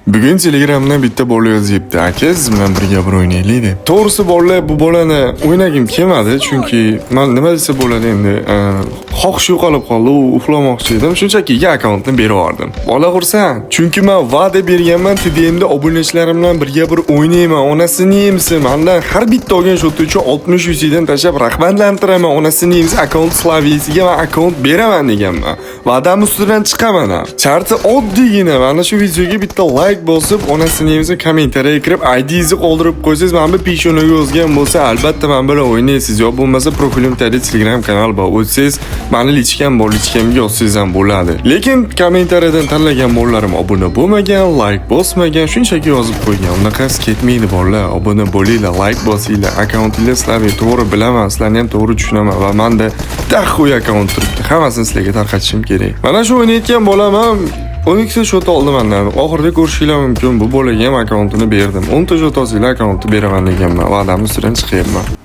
Bugun Telegramdan bitta bola yozyapti. Aka, siz bilan birga bir o'ynaylik deb. To'g'risi bolalar bu bolani o'ynagim kelmadi, chunki men nima desa bo'ladi endi, xohish yo'qolib qoldi, u uxlamoqchi edim. Shunchaki akkauntni berib yubordim. Bola xursand, chunki men va'da berganman, TDMda obunachilarim bilan birga bir o'ynayman. Onasini yemsi, mendan har bitta olgan shoti uchun 60 yuzidan tashlab rag'batlantiraman. Onasini yemsi, akkaunt Slaviyasiga men akkaunt beraman deganman. Va'dam ustidan chiqaman. Sharti oddiygina. Mana shu videoga bitta like bosib, onasini yemsi kommentariyaga kirib, ID'ni qoldirib qo'ysangiz, men bu peshonaga yozgan bo'lsa, albatta men bilan o'ynaysiz. Yo bo'lmasa profilimda Telegram kanal bor. O'tsangiz, meni lichkamga yozsangiz ham bo'ladi. Lekin kommentariyadan tanlagan bolalarım obuna bo'lmagan, like bosmagan, shunchaki yozib qo'ygan. Unaqasi ketmaydi bolalar. Obuna bo'linglar, like bosinglar, akkauntingiz sizlarga to'g'ri bilaman, sizlarni ham to'g'ri tushunaman va menda daxoy akkaunt turibdi. Hammasini sizlarga tarqatishim kerak. Mana shu o'ynayotgan bolaman 12 shot oldim mendan. Oxirida ko'rishinglar mumkin. Bu bolaga ham akkauntini berdim. 10 ta shot olsanglar akkauntni beraman deganman. Va'damni ustidan chiqyapman.